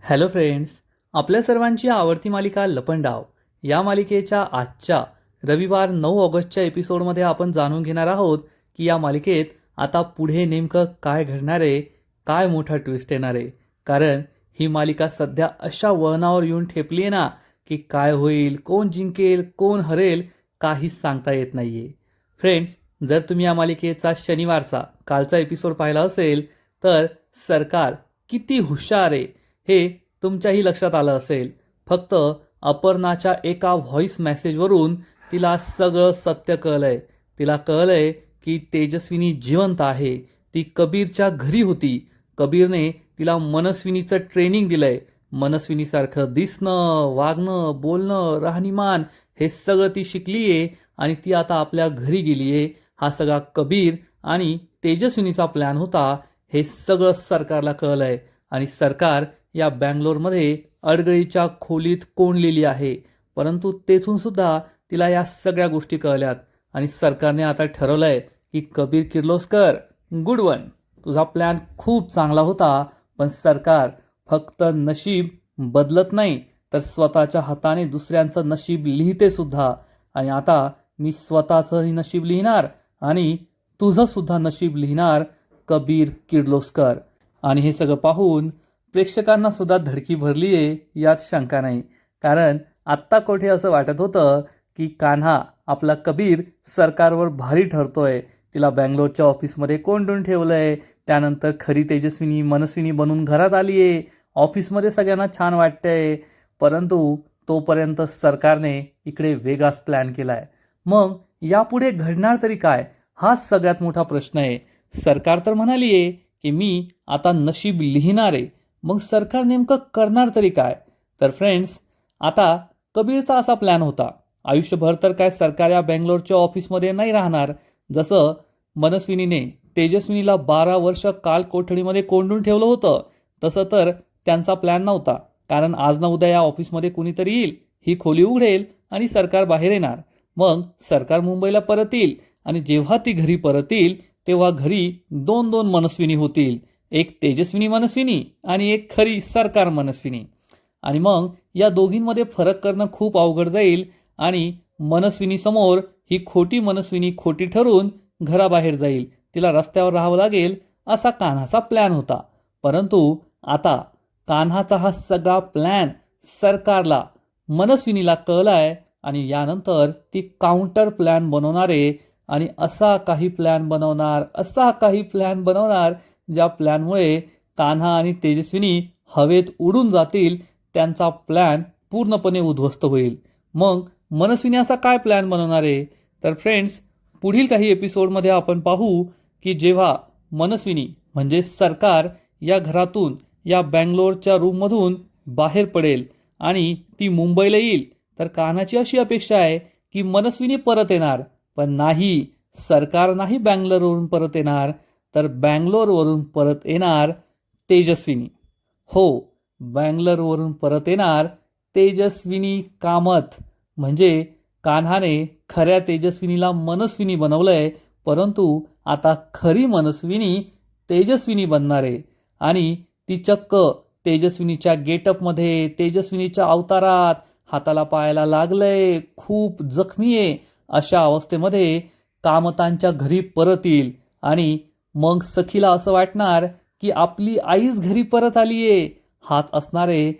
Hello friends, आपल्या सर्वांची आवडती मालिका लपंडाव या मालिकेच्या आजच्या रविवार 9 ऑगस्टच्या एपिसोडमध्ये आपण जाणून घेणार आहोत की या मालिकेत आता पुढे नेमकं काय घडणार आहे, काय मोठा ट्विस्ट येणार आहे. कारण ही मालिका सध्या अशा वळणावर येऊन ठेपली आहे ना की काय होईल, कोण जिंकेल, कोण हरेल, काहीच सांगता येत नाहीये. फ्रेंड्स, जर तुम्ही या मालिकेचा शनिवारचा कालचा एपिसोड पाहिला असेल तर सरकार किती हुशार आहे हे तुमच्याही लक्षात आलं असेल. फक्त अपर्णाच्या एका व्हॉइस मेसेजवरून तिला सगळं सत्य कळलंय. तिला कळलंय की तेजस्विनी जिवंत आहे. ती कबीरच्या घरी होती. कबीरने तिला मनस्विनीचं ट्रेनिंग दिलंय. मनस्विनीसारखं दिसणं, वागणं, बोलणं, राहणीमान हे सगळं ती शिकली आहे आणि ती आता आपल्या घरी गेली आहे. हा सगळा कबीर आणि तेजस्विनीचा प्लॅन होता हे सगळं सरकारला कळलंय आणि सरकार या बँगलोरमध्ये अडगळीच्या खोलीत कोंडलेली आहे. परंतु तेथून सुद्धा तिला या सगळ्या गोष्टी कळल्यात आणि सरकारने आता ठरवलंय की कबीर किर्लोस्कर, गुड वन, तुझा प्लॅन खूप चांगला होता, पण सरकार फक्त नशीब बदलत नाही तर स्वतःच्या हाताने दुसऱ्यांचं नशीब लिहिते सुद्धा. आणि आता मी स्वतःचंही नशीब लिहिणार आणि तुझं सुद्धा नशीब लिहिणार, कबीर किर्लोस्कर. आणि हे सगळं पाहून प्रेक्षकांना सुद्धा धडकी भरली आहे यात शंका नाही. कारण आत्ता कोठे असं वाटत होतं की कान्हा आपला कबीर सरकारवर भारी ठरतोय. तिला बँगलोरच्या ऑफिसमध्ये कोंडून ठेवलंय. त्यानंतर खरी तेजस्विनी मनस्विनी बनून घरात आली आहे. ऑफिसमध्ये सगळ्यांना छान वाटतंय. परंतु तोपर्यंत सरकारने इकडे वेगळाच प्लॅन केलाय. मग यापुढे घडणार तरी काय, हा सगळ्यात मोठा प्रश्न आहे. सरकार तर म्हणाली आहे की मी आता नशीब लिहिणार आहे. मग सरकार नेमकं करणार तरी काय? तर फ्रेंड्स, आता कबीरचा असा प्लॅन होता, आयुष्यभर तर काय सरकार या बँगलोरच्या ऑफिसमध्ये नाही राहणार. जसं मनस्विनीने तेजस्विनीला 12 वर्ष काल कोठडीमध्ये कोंडून ठेवलं होतं, तसं तर त्यांचा प्लॅन नव्हता. कारण आज ना उद्या या ऑफिसमध्ये कुणीतरी येईल, ही खोली उघडेल आणि सरकार बाहेर येणार. मग सरकार मुंबईला परत येईल आणि जेव्हा ती घरी परत येईल तेव्हा घरी दोन दोन मनस्विनी होतील. एक तेजस्विनी मनस्विनी आणि एक खरी सरकार मनस्विनी. आणि मग या दोघींमध्ये फरक करणं खूप अवघड जाईल आणि मनस्विनी समोर ही खोटी मनस्विनी खोटी ठरून घराबाहेर जाईल. तिला रस्त्यावर राहावं लागेल असा कान्हाचा प्लॅन होता. परंतु आता कान्हाचा हा सगळा प्लॅन सरकारला, मनस्विनीला कळलाय आणि यानंतर ती काउंटर प्लॅन बनवणार आहे. आणि असा काही प्लॅन बनवणार ज्या प्लॅनमुळे कान्हा आणि तेजस्विनी हवेत उडून जातील. त्यांचा प्लॅन पूर्णपणे उद्ध्वस्त होईल. मग मनस्विनी असा काय प्लॅन बनवणार आहे? तर फ्रेंड्स, पुढील काही एपिसोडमध्ये आपण पाहू की जेव्हा मनस्विनी म्हणजे सरकार या घरातून, या बँगलोरच्या रूममधून बाहेर पडेल आणि ती मुंबईला येईल, तर कान्हाची अशी अपेक्षा आहे की मनस्विनी परत येणार. पण नाही, सरकार नाही बँगलोरवरून परत येणार, तर बँगलोरवरून परत येणार तेजस्विनी. हो, बँगलोरवरून परत येणार तेजस्विनी कामत. म्हणजे कान्हाने खऱ्या तेजस्विनीला मनस्विनी बनवलंय, परंतु आता खरी मनस्विनी तेजस्विनी बनणार आहे. आणि ती चक्क तेजस्विनीच्या गेटअपमध्ये, तेजस्विनीच्या अवतारात, हाताला पायाला लागलंय, खूप जखमी आहे अशा अवस्थेमध्ये कामतांच्या घरी परत येईल. आणि मग सखीला असं वाटणार की आपली आईच घरी परत आलीये. हाच असणार आहे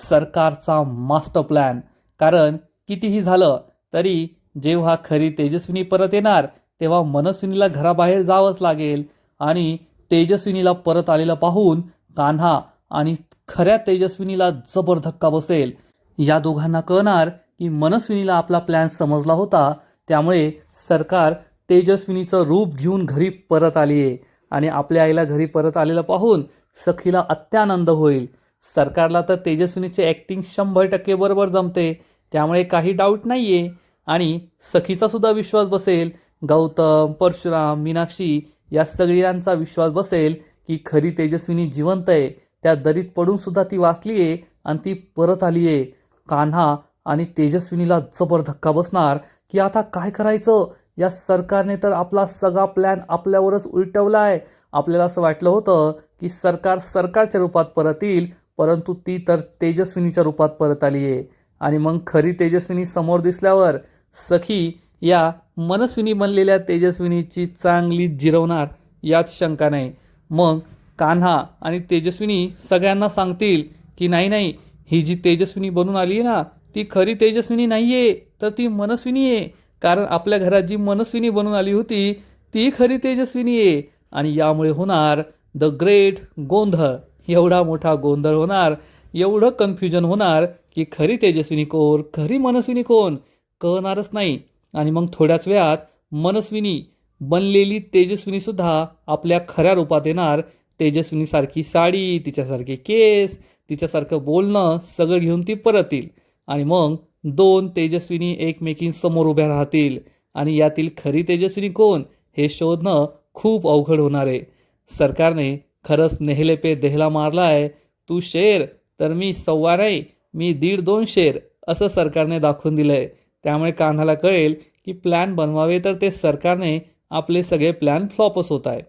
सरकारचा मास्टर प्लॅन. कारण कितीही झालं तरी जेव्हा खरी तेजस्विनी परत येणार तेव्हा मनस्विनीला घराबाहेर जावंच लागेल. आणि तेजस्विनीला परत आलेलं पाहून कान्हा आणि खऱ्या तेजस्विनीला जबर धक्का बसेल. या दोघांना कळणार की मनस्विनीला आपला प्लॅन समजला होता, त्यामुळे सरकार तेजस्विनीचं रूप घेऊन घरी परत आली आहे. आणि आपल्या आईला घरी परत आलेलं पाहून सखीला अत्यानंद होईल. सरकारला तर तेजस्विनीचे ॲक्टिंग 100% बरोबर जमते, त्यामुळे काही डाऊट नाही आहे. आणि सखीचा सुद्धा विश्वास बसेल. गौतम, परशुराम, मीनाक्षी या सगळ्यांचा विश्वास बसेल की खरी तेजस्विनी जिवंत आहे. त्या दरीत पडून सुद्धा ती वाचली आहे आणि ती परत आली आहे. कान्हा आणि तेजस्विनीला जबर धक्का बसणार की आता काय करायचं, या सरकारने तर आपला सगळा प्लॅन आपल्यावरच उलटवलाय. आपल्याला असं वाटलं होतं की सरकार सरकारच्या रूपात परत येईल, परंतु ती तर तेजस्विनीच्या रूपात परत आली आहे. आणि मग खरी तेजस्विनी समोर दिसल्यावर सखी या मनस्विनी बनलेल्या तेजस्विनीची चांगली जिरवणार यात शंका नाही. मग कान्हा आणि तेजस्विनी सगळ्यांना सांगतील की नाही नाही, ही जी तेजस्विनी बनून आली आहे ना, ती खरी तेजस्विनी नाही आहे, तर ती मनस्विनी आहे. कारण आपल्या घरात जी मनस्विनी बनून आली होती ती खरी तेजस्विनी आहे. आणि यामुळे होणार द ग्रेट गोंधळ. एवढा मोठा गोंधळ होणार, एवढं कन्फ्युजन होणार की खरी तेजस्विनी कोण, खरी मनस्विनी कोण कळणारच नाही. आणि मग थोड्याच वेळात मनस्विनी बनलेली तेजस्विनी सुद्धा आपल्या खऱ्या रूपात येणार. तेजस्विनीसारखी साडी, तिच्यासारखे केस, तिच्यासारखं बोलणं सगळं घेऊन ती परत येईल. आणि मग दोन तेजस्विनी एकमेकींसमोर उभ्या राहतील. आणि यातील खरी तेजस्विनी कोण हे शोधणं खूप अवघड होणार आहे. सरकारने खरंच नेहले पे देहला मारलाय. तू शेर तर मी सव्वा नाही, मी 1.5-2 शेर असं सरकारने दाखवून दिलंय. त्यामुळे कान्हाला कळेल की प्लॅन बनवावे तर ते सरकारने आपले सगळे प्लॅन फ्लॉपच होत आहे.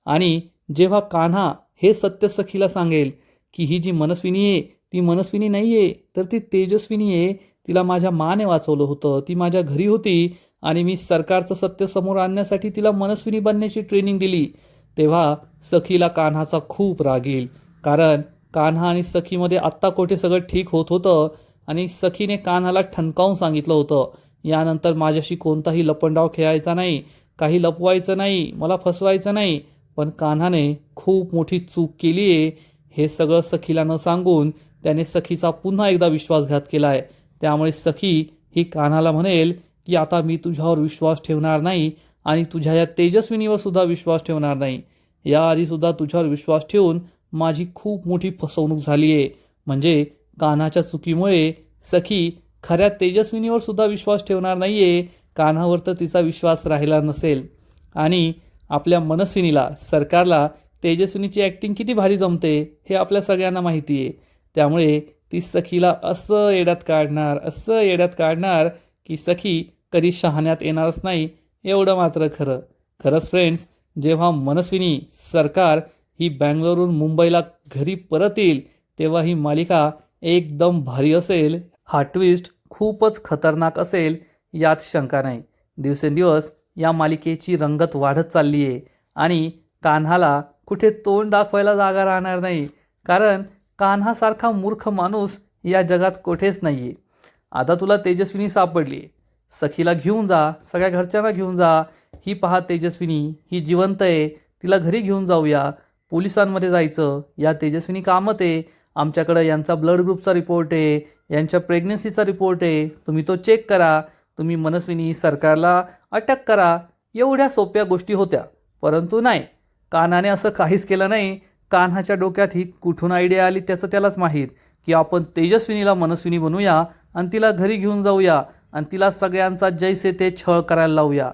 आणि जेव्हा कान्हा हे सत्य सखीला सांगेल की ही जी मनस्विनी आहे ती मनस्विनी नाही आहे, तर ती तेजस्विनी आहे, तिला माझ्या माने वाचवलं होतं, ती माझ्या घरी होती आणि मी सरकारचं सत्य समोर आणण्यासाठी तिला मनस्विनी बनण्याची ट्रेनिंग दिली, तेव्हा सखीला कान्हाचा खूप राग येईल. कारण कान्हा आणि सखीमध्ये आत्ता कोठे सगळं ठीक होत होतं आणि सखीने कान्हाला ठणकावून सांगितलं होतं, यानंतर माझ्याशी कोणताही लपंडाव खेळायचा नाही, काही लपवायचं नाही, मला फसवायचं नाही. पण कान्हाने खूप मोठी चूक केली आहे. हे सगळं सखीला न सांगून त्याने सखीचा पुन्हा एकदा विश्वासघात केला आहे. त्यामुळे सखी ही कान्हाला म्हणेल की आता मी तुझ्यावर विश्वास ठेवणार नाही आणि तुझ्या या तेजस्विनीवर सुद्धा विश्वास ठेवणार नाही. याआधीसुद्धा तुझ्यावर विश्वास ठेवून माझी खूप मोठी फसवणूक झाली आहे. म्हणजे कान्हाच्या चुकीमुळे सखी खऱ्या तेजस्विनीवर सुद्धा विश्वास ठेवणार नाही आहे. कान्हावर तर तिचा विश्वास राहिला नसेल. आणि आपल्या मनस्विनीला, सरकारला तेजस्विनीची ॲक्टिंग किती भारी जमते हे आपल्या सगळ्यांना माहिती आहे. त्यामुळे ती सखीला असं येड्यात काढणार की सखी कधी शहाण्यात येणारच नाही. एवढं मात्र खरं. खरंच फ्रेंड्स, जेव्हा मनस्विनी, सरकार ही बँगलोरहून मुंबईला घरी परत येईल तेव्हा ही मालिका एकदम भारी असेल. हा ट्विस्ट खूपच खतरनाक असेल यात शंका नाही. दिवसेंदिवस या मालिकेची रंगत वाढत चालली आहे आणि कान्हाला कुठे तोंड दाखवायला जागा राहणार नाही. कारण कान्हासारखा मूर्ख माणूस या जगात कुठेच नाही आहे. आता तुला तेजस्विनी सापडली, सखीला घेऊन जा, सगळ्या घरच्यांना घेऊन जा. ही पहा तेजस्विनी, ही जिवंत आहे, तिला घरी घेऊन जाऊया. पोलिसांमध्ये जायचं, या तेजस्विनी कामत आहे, आमच्याकडं यांचा ब्लड ग्रुपचा रिपोर्ट आहे, यांच्या प्रेग्नन्सीचा रिपोर्ट आहे, तुम्ही तो चेक करा, तुम्ही मनस्विनी सरकारला अटक करा. एवढ्या सोप्या गोष्टी होत्या. परंतु नाही, कान्हाने असं काहीच केलं नाही. कान्हाच्या डोक्यात ही कुठून आयडिया आली त्याचं त्यालाच माहीत की आपण तेजस्विनीला मनस्विनी बनवूया आणि तिला घरी घेऊन जाऊया आणि तिला सगळ्यांचा जैसे ते छळ करायला लावूया.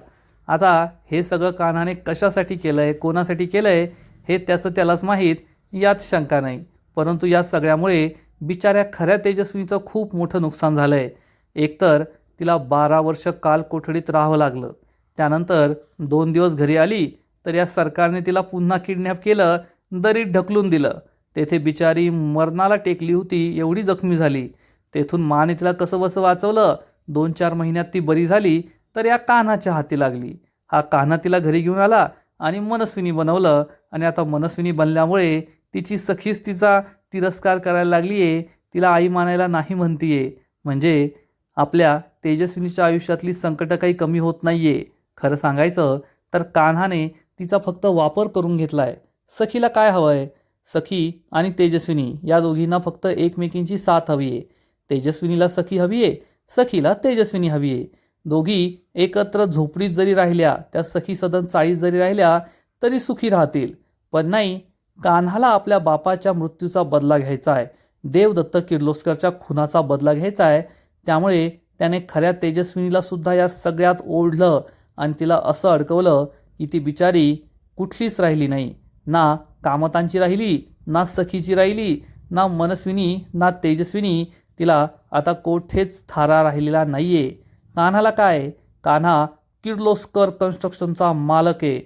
आता हे सगळं कान्हाने कशासाठी केलं आहे, कोणासाठी केलं आहे हे त्याचं त्यालाच माहीत, यात शंका नाही. परंतु या सगळ्यामुळे बिचाऱ्या खऱ्या तेजस्विनीचं खूप मोठं नुकसान झालं आहे. एकतर तिला 12 वर्ष काल कोठडीत राहावं लागलं. त्यानंतर 2 दिवस घरी आली तर या सरकारने तिला पुन्हा किडनॅप केलं, दरीत ढकलून दिलं. तेथे बिचारी मरणाला टेकली होती, एवढी जखमी झाली. तेथून माने तिला कसं बसं वाचवलं. 2-4 महिन्यात ती बरी झाली तर या कान्हाच्या हाती लागली. हा कान्हा तिला घरी घेऊन आला आणि मनस्विनी बनवलं. आणि आता मनस्विनी बनल्यामुळे तिची सखीच तिचा तिरस्कार करायला लागली आहे, तिला आई मानायला नाही म्हणतीये. म्हणजे आपल्या तेजस्विनीच्या आयुष्यातली संकटं काही कमी होत नाही आहे. खरं सांगायचं तर कान्हाने तिचा फक्त वापर करून घेतला आहे. सखीला काय हवं आहे? सखी आणि तेजस्विनी या दोघींना फक्त एकमेकींची साथ हवी आहे. तेजस्विनीला सखी हवी आहे, सखीला तेजस्विनी हवी आहे. दोघी एकत्र झोपडीत जरी राहिल्या, त्या सखी सदन चाळीत जरी राहिल्या तरी सुखी राहतील. पण नाही, कान्हाला आपल्या बापाच्या मृत्यूचा बदला घ्यायचा आहे, देवदत्त किर्लोस्करच्या खुनाचा बदला घ्यायचा आहे. त्यामुळे त्याने खऱ्या तेजस्विनीला सुद्धा या सगळ्यात ओढलं आणि तिला असं अडकवलं की ती बिचारी कुठलीच राहिली नाही. ना कामतांची राहिली, ना सखीची राहिली, ना मनस्विनी, ना तेजस्विनी. तिला आता कोठेच थारा राहिलेला नाही आहे. कान्हाला काय? कान्हा किर्लोस्कर कन्स्ट्रक्शनचा मालक आहे.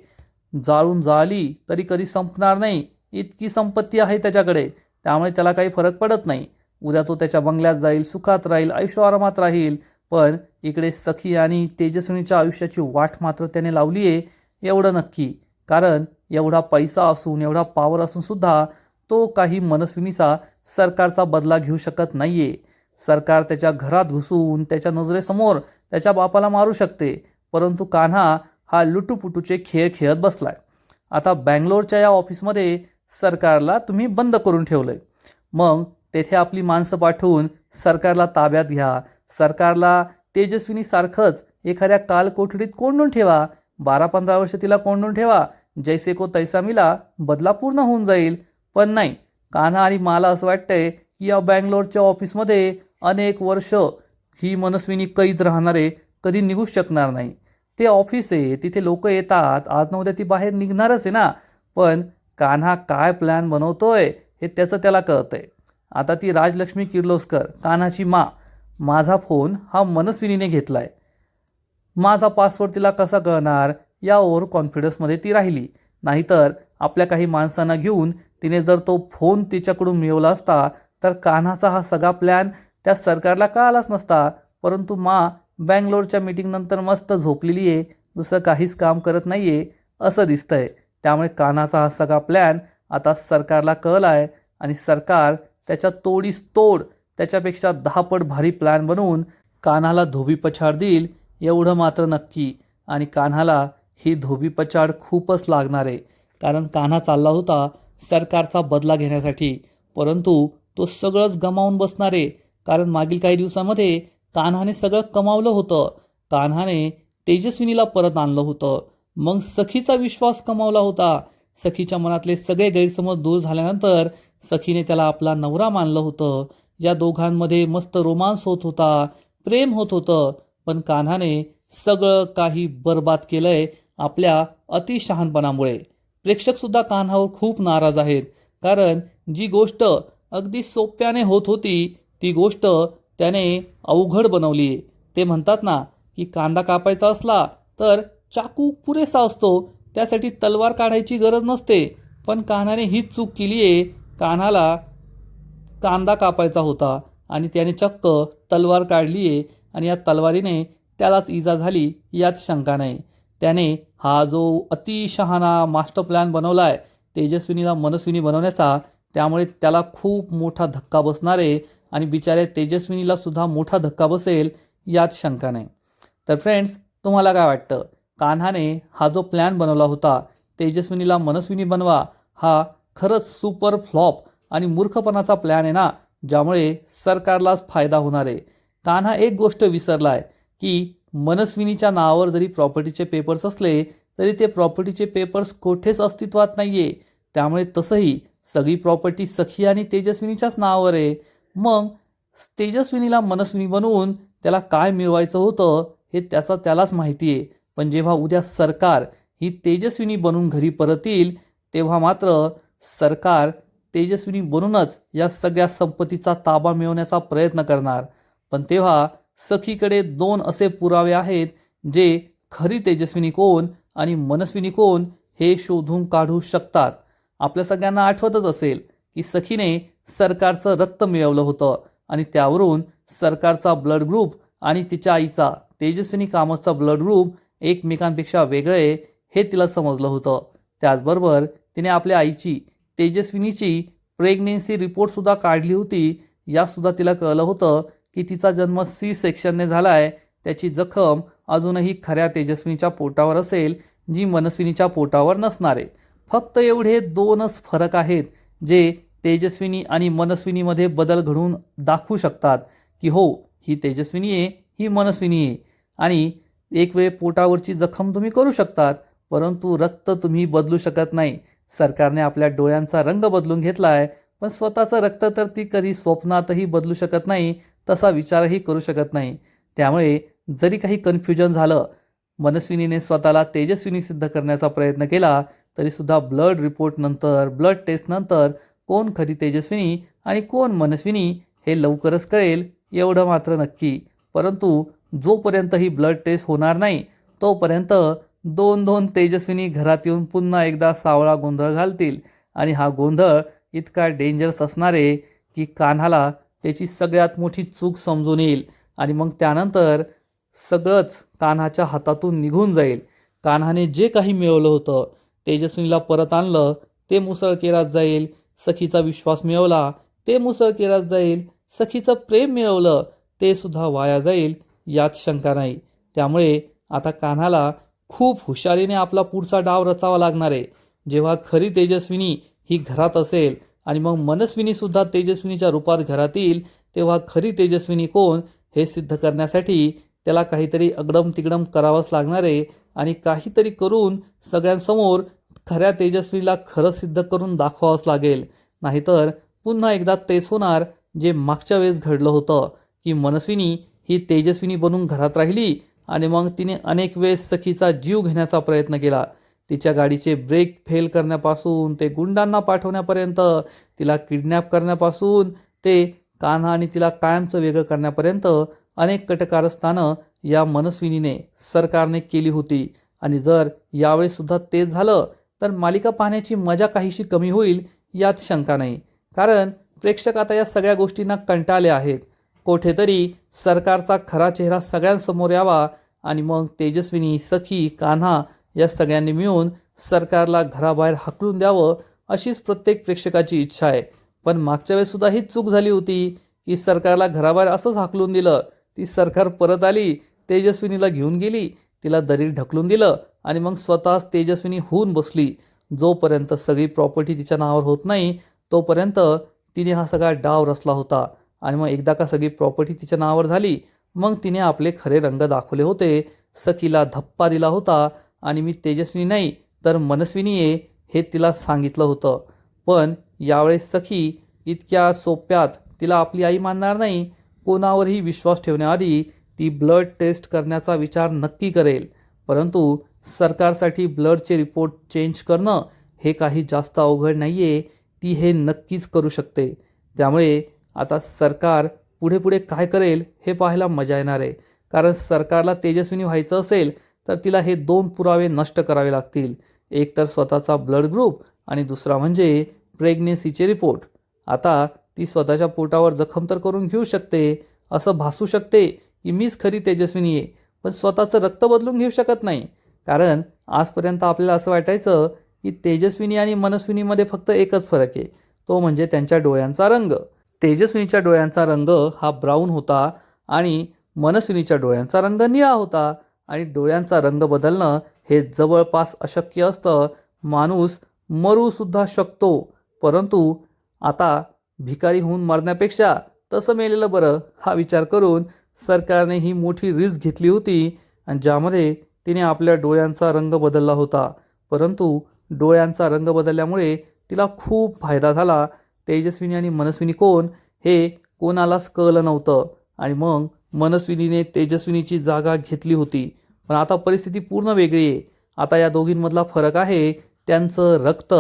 जाळून जाळली तरी कधी संपणार नाही इतकी संपत्ती आहे त्याच्याकडे. त्यामुळे त्याला काही फरक पडत नाही. उद्या तो त्याच्या बंगल्यात जाईल, सुखात राहील, ऐशोआरामात राहील. पण इकडे सखी आणि तेजस्विनीच्या आयुष्याची वाट मात्र त्याने लावली आहे, एवढं नक्की. कारण एवढा पैसा असून, एवढा पॉवर असून सुद्धा तो काही मनस्विनीचा सरकारचा बदला घेऊ शकत नाहीये. सरकार त्याच्या घरात घुसून त्याच्या नजरेसमोर त्याच्या बापाला मारू शकते, परंतु कान्हा हा लुटूपुटूचे खेळ खेळत बसलाय. आता बँगलोरच्या या ऑफिसमध्ये सरकारला तुम्ही बंद करून ठेवलंय. मग तेथे आपली माणसं पाठवून सरकारला ताब्यात घ्या. सरकारला तेजस्विनीसारखंच एखाद्या कालकोठडीत कोंडून ठेवा. 12-15 वर्ष तिला कोंडून ठेवा. जैसे को तैसा मिला, बदला पूर्ण होऊन जाईल. पण नाही, कान्हा आणि मला असं वाटतंय की या बँगलोरच्या ऑफिसमध्ये अनेक वर्ष ही मनस्विनी कैद राहणार आहे, कधी निघू शकणार नाही. ते ऑफिस आहे, तिथे लोक येतात, आज न उद्या ती बाहेर निघणारच आहे ना. पण कान्हा काय प्लॅन बनवतोय हे त्याचं त्याला कळतंय. आता ती राजलक्ष्मी किर्लोस्कर, कान्हाची माझा फोन हा मनस्विनीने घेतलाय. माझा पासवर्ड तिला कसा कळणार, या ओव्हर कॉन्फिडन्समध्ये ती राहिली. नाहीतर आपल्या काही माणसांना घेऊन तिने जर तो फोन तिच्याकडून मिळवला असता तर कान्हाचा हा सगळा प्लॅन त्या सरकारला कळालाच नसता. परंतु बँगलोरच्या मीटिंगनंतर मस्त झोपलेली आहे, दुसरं काहीच काम करत नाही आहे असं दिसतंय. त्यामुळे कान्हाचा हा सगळा प्लॅन आता सरकारला कळला आहे आणि सरकार त्याच्या तोडीस तोड, त्याच्यापेक्षा 10 पट भारी प्लॅन बनवून कान्हाला धोबीपछाड देईल, एवढं मात्र नक्की. आणि कान्हाला ही धोबीपछाड खूपच लागणार आहे. कारण कान्हा चालला होता सरकारचा बदला घेण्यासाठी, परंतु तो सगळंच गमावून बसणार आहे. कारण मागील काही दिवसामध्ये कान्हाने सगळं कमावलं होतं. कान्हाने तेजस्विनीला परत आणलं होतं, मग सखीचा विश्वास कमावला होता. सखीच्या मनातले सगळे गैरसमज दूर झाल्यानंतर सखीने त्याला आपला नवरा मानलं होतं. या दोघांमध्ये मस्त रोमांस होत होता, प्रेम होत होतं. पण कान्हाने सगळं काही बरबाद केलंय आपल्या अतिशहाणपणामुळे. प्रेक्षकसुद्धा कान्हावर खूप नाराज आहेत. कारण जी गोष्ट अगदी सोप्याने होत होती ती गोष्ट त्याने अवघड बनवली आहे. ते म्हणतात ना की कांदा कापायचा असला तर चाकू पुरेसा असतो, त्यासाठी तलवार काढायची गरज नसते. पण कान्हाने हीच चूक केली आहे. कान्हाला कांदा कापायचा होता आणि त्याने चक्क तलवार काढली आहे आणि या तलवारीने त्यालाच इजा झाली यात शंका नाही. त्याने हा जो अतिशहाणा मास्टर प्लॅन बनवला आहे तेजस्विनीला मनस्विनी बनवण्याचा, त्यामुळे त्याला खूप मोठा धक्का बसणार आहे आणि बिचारे तेजस्विनीला सुद्धा मोठा धक्का बसेल यात शंका नाही. तर फ्रेंड्स, तुम्हाला काय वाटतं? कान्हाने हा जो प्लॅन बनवला होता तेजस्विनीला मनस्विनी बनवा, हा खरंच सुपर फ्लॉप आणि मूर्खपणाचा प्लॅन आहे ना, ज्यामुळे सरकारलाच फायदा होणार आहे. कान्हा एक गोष्ट विसरलाय की मनस्विनीच्या नावावर जरी प्रॉपर्टीचे पेपर्स असले तरी ते प्रॉपर्टीचे पेपर्स कोठेच अस्तित्वात नाहीये. त्यामुळे तसंही सगळी प्रॉपर्टी सखी आणि तेजस्विनीच्याच नावावर आहे. मग तेजस्विनीला मनस्विनी बनवून त्याला काय मिळवायचं होतं हे त्याचा त्यालाच माहिती आहे. पण जेव्हा उद्या सरकार ही तेजस्विनी बनून घरी परत येईल तेव्हा मात्र सरकार तेजस्विनी बनूनच या सगळ्या संपत्तीचा ताबा मिळवण्याचा प्रयत्न करणार. पण तेव्हा सखीकडे 2 असे पुरावे आहेत जे खरी तेजस्विनी कोण आणि मनस्विनी कोण हे शोधून काढू शकतात. आपल्या सगळ्यांना आठवतच असेल की सखीने सरकारचं रक्त मिळवलं होतं आणि त्यावरून सरकारचा ब्लड ग्रुप आणि तिच्या आईचा तेजस्विनी कामतचा ब्लड ग्रुप एकमेकांपेक्षा वेगळे हे तिला समजलं होतं. त्याचबरोबर तिने आपल्या आईची तेजस्विनीची प्रेग्नेन्सी रिपोर्टसुद्धा काढली होती. यासुद्धा तिला कळलं होतं की तिचा जन्म C सेक्शनने झाला आहे. त्याची जखम अजूनही खऱ्या तेजस्विनीच्या पोटावर असेल, जी मनस्विनीच्या पोटावर नसणार आहे. फक्त एवढे 2च फरक आहेत जे तेजस्विनी आणि मनस्विनीमध्ये बदल घडवून दाखवू शकतात की हो, ही तेजस्विनी आहे, ही मनस्विनी आहे. आणि एक वेळ पोटावरची जखम तुम्ही करू शकतात, परंतु रक्त तुम्ही बदलू शकत नाही. सरकारने आपल्या डोळ्यांचा रंग बदलून घेतला आहे, पण स्वतःचं रक्त तर ती कधी स्वप्नातही बदलू शकत नाही, तसा विचारही करू शकत नाही. त्यामुळे जरी काही कन्फ्युजन झालं, मनस्विनीने स्वतःला तेजस्विनी सिद्ध करण्याचा प्रयत्न केला, तरीसुद्धा ब्लड रिपोर्टनंतर, ब्लड टेस्टनंतर कोण खरी तेजस्विनी आणि कोण मनस्विनी हे लवकरच कळेल, एवढं मात्र नक्की. परंतु जोपर्यंत ही ब्लड टेस्ट होणार नाही तोपर्यंत 2 तेजस्विनी घरात येऊन पुन्हा एकदा सावळा गोंधळ घालतील आणि हा गोंधळ इतका डेंजरस असणार आहे की कान्हाला त्याची सगळ्यात मोठी चूक समजून येईल आणि मग त्यानंतर सगळंच कान्हाच्या हातातून निघून जाईल. कान्हाने जे काही मिळवलं होतं, तेजस्विनीला परत आणलं ते मुसळकेरात जाईल. सखीचा विश्वास मिळवला ते मुसळकेरात जाईल. सखीचं प्रेम मिळवलं ते सुद्धा वाया जाईल यात शंका नाही. त्यामुळे आता कान्हाला खूप हुशारीने आपला पुढचा डाव रचावा लागणार आहे. जेव्हा खरी तेजस्विनी ही घरात असेल आणि मग मनस्विनी सुद्धा तेजस्विनीच्या रूपात घरात येईल, तेव्हा खरी तेजस्विनी कोण हे सिद्ध करण्यासाठी त्याला काहीतरी अगडम तिगडम करावंच लागणार आहे आणि काहीतरी करून सगळ्यांसमोर खऱ्या तेजस्विनीला खरं सिद्ध करून दाखवावंच लागेल. नाहीतर पुन्हा एकदा तेच होणार जे मागच्या वेळेस घडलं होतं की मनस्विनी ही तेजस्विनी बनून घरात राहिली आणि मग तिने अनेक वेळेस सखीचा जीव घेण्याचा प्रयत्न केला. तिच्या गाडीचे ब्रेक फेल करण्यापासून ते गुंडांना पाठवण्यापर्यंत, तिला किडनॅप करण्यापासून ते कान्हा आणि तिला कायमचं वेगळं करण्यापर्यंत अनेक कटकारस्थानं या मनस्विनीने सरकारने केली होती. आणि जर यावेळेस सुद्धा तेच झालं तर मालिका पाहण्याची मजा काहीशी कमी होईल यात शंका नाही. कारण प्रेक्षक आता या सगळ्या गोष्टींना कंटाळले आहेत. कोठेतरी सरकारचा खरा चेहरा सगळ्यांसमोर यावा आणि मग तेजस्विनी, सखी, कान्हा या सगळ्यांनी मिळून सरकारला घराबाहेर हाकलून द्यावं अशीच प्रत्येक प्रेक्षकाची इच्छा आहे. पण मागच्या वेळेस सुद्धा हीच चूक झाली होती की सरकारला घराबाहेर असंच हाकलून दिलं. ती सरकार परत आली, तेजस्विनीला घेऊन गेली, तिला दरीत ढकलून दिलं आणि मग स्वतःच तेजस्विनी होऊन बसली. जोपर्यंत सगळी प्रॉपर्टी तिच्या नावावर होत नाही तोपर्यंत तिने हा सगळा डाव रचला होता. आणि मग एकदा का सगळी प्रॉपर्टी तिच्या नावावर झाली मग तिने आपले खरे रंग दाखवले होते. सखीला धप्पा दिला होता आणि मी तेजस्विनी नाही तर मनस्विनी आहे हे तिला सांगितलं होतं. पण यावेळेस सखी इतक्या सोप्यात तिला आपली आई मानणार नाही. कोणावरही विश्वास ठेवण्याआधी ती ब्लड टेस्ट करण्याचा विचार नक्की करेल. परंतु सरकारसाठी ब्लडचे रिपोर्ट चेंज करणं हे काही जास्त अवघड नाही आहे. ती हे नक्कीच करू शकते. त्यामुळे आता सरकार पुढे पुढे काय करेल हे पाहायला मजा येणार आहे. कारण सरकारला तेजस्विनी व्हायचं असेल तर तिला हे 2 पुरावे नष्ट करावे लागतील. एक तर स्वतःचा ब्लड ग्रुप आणि दुसरा म्हणजे प्रेग्नेन्सीचे रिपोर्ट. आता ती स्वतःच्या पोटावर जखम तर करून घेऊ शकते, असं भासू शकते की मीच खरी तेजस्विनी आहे, पण स्वतःचं रक्त बदलून घेऊ शकत नाही. कारण आजपर्यंत आपल्याला असं वाटायचं की तेजस्विनी आणि मनस्विनीमध्ये फक्त एकच फरक आहे, तो म्हणजे त्यांच्या डोळ्यांचा रंग. तेजस्विनीच्या डोळ्यांचा रंग हा ब्राऊन होता आणि मनस्विनीच्या डोळ्यांचा रंग निळा होता. आणि डोळ्यांचा रंग बदलणं हे जवळपास अशक्य असतं. माणूस मरूसुद्धा शकतो, परंतु आता भिकारी होऊन मरण्यापेक्षा तसं मेलेलं बरं हा विचार करून सरकारने ही मोठी रिस्क घेतली होती आणि ज्यामध्ये तिने आपल्या डोळ्यांचा रंग बदलला होता. परंतु डोळ्यांचा रंग बदलल्यामुळे तिला खूप फायदा झाला. तेजस्विनी आणि मनस्विनी कोण हे कोणालाच कळलं नव्हतं आणि मग मनस्विनीने तेजस्विनीची जागा घेतली होती. पण आता परिस्थिती पूर्ण वेगळी आहे. आता या दोघींमधला फरक आहे त्यांचं रक्त.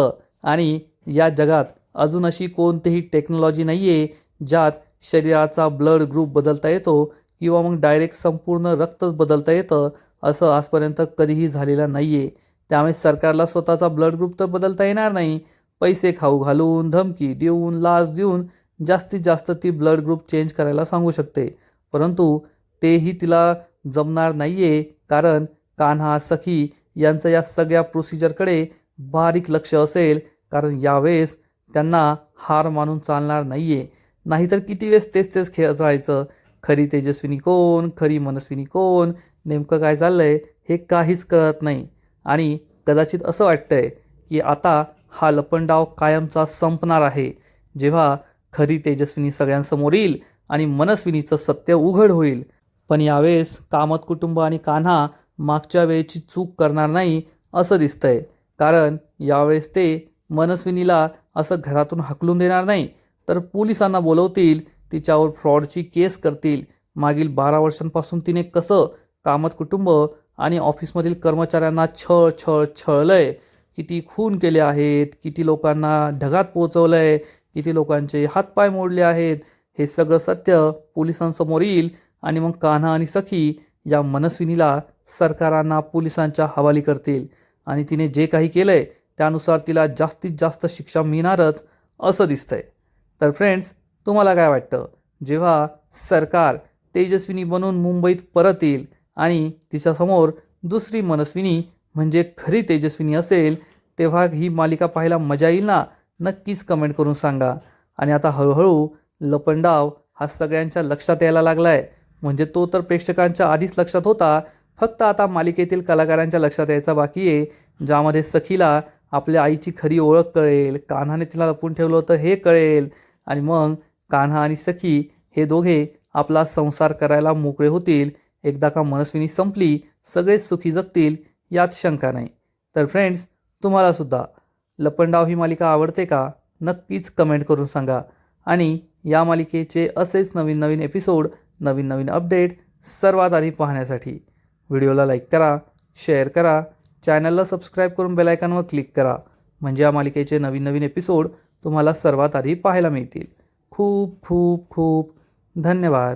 आणि या जगात अजून अशी कोणतीही टेक्नॉलॉजी नाही आहे ज्यात शरीराचा ब्लड ग्रुप बदलता येतो किंवा मग डायरेक्ट संपूर्ण रक्तच बदलता येतं. असं आजपर्यंत कधीही झालेलं नाही आहे. त्यामुळे सरकारला स्वतःचा ब्लड ग्रुप तर बदलता येणार नाही. पैसे खाऊ घालून, धमकी देऊन, लाच देऊन जास्तीत जास्त ती ब्लड ग्रुप चेंज करायला सांगू शकते. परंतु तेही तिला जमणार नाही आहे. कारण कान्हा, सखी यांचं या सगळ्या प्रोसिजरकडे बारीक लक्ष असेल. कारण यावेळेस त्यांना हार मानून चालणार नाही आहे. नाहीतर किती वेळेस तेच तेच खेळत राहायचं. खरी तेजस्विनी कोण, खरी मनस्विनी कोण, नेमकं काय चाललंय हे काहीच कळत नाही. आणि कदाचित असं वाटतंय की आता हा लपंडाव कायमचा संपणार आहे. जेव्हा खरी तेजस्विनी सगळ्यांसमोर येईल आणि मनस्विनीचं सत्य उघड होईल. पण यावेळेस कामत कुटुंब आणि कान्हा मागच्या वेळेची चूक करणार नाही असं दिसतंय. कारण यावेळेस ते मनस्विनीला असं घरातून हाकलून देणार नाही, तर पोलिसांना बोलवतील, तिच्यावर फ्रॉडची केस करतील. मागील 12 वर्षांपासून तिने कसं कामत कुटुंब आणि ऑफिसमधील कर्मचाऱ्यांना छळलंय, किती खून केले आहेत, किती लोकांना ढगात पोहोचवलंय, किती लोकांचे हातपाय मोडले आहेत, हे सगळं सत्य पोलिसांसमोर येईल. आणि मग कान्हा आणि सखी या मनस्विनीला सरकारांना पोलिसांच्या हवाली करतील आणि तिने जे काही केलंय त्यानुसार तिला जास्तीत जास्त शिक्षा मिळणारच असं दिसतंय. तर फ्रेंड्स, तुम्हाला काय वाटतं, जेव्हा सरकार तेजस्विनी बनून मुंबईत परत येईल आणि तिच्यासमोर दुसरी मनस्विनी म्हणजे खरी तेजस्विनी असेल, तेव्हा ही मालिका पाहायला मजा येईल ना? नक्कीच कमेंट करून सांगा. आणि आता हळूहळू लपंडाव हा सगळ्यांच्या लक्षात यायला लागला आहे. म्हणजे तो तर प्रेक्षकांच्या आधीच लक्षात होता, फक्त आता मालिकेतील कलाकारांच्या लक्षात यायचा बाकी आहे, ज्यामध्ये सखीला आपल्या आईची खरी ओळख कळेल, कान्हाने तिला लपवून ठेवलं होतं हे कळेल आणि मग कान्हा आणि सखी हे दोघे आपला संसार करायला मोकळे होतील. एकदा का मनस्विनी संपली, सगळेच सुखी जगतील यात शंका नाही. तर फ्रेंड्स, तुम्हालासुद्धा लपंडाव ही मालिका आवडते का? नक्कीच कमेंट करून सांगा. आणि या मालिकेचे असेच नवीन नवीन एपिसोड, नवीन नवीन अपडेट सर्वात आधी पाहण्यासाठी व्हिडिओला लाईक करा, शेअर करा, चॅनलला सबस्क्राईब करून बेल आयकॉनवर क्लिक करा. म्हणजे या मालिकेचे नवीन नवीन एपिसोड तुम्हाला सर्वात आधी पाहायला मिळतील. खूप खूप खूप धन्यवाद.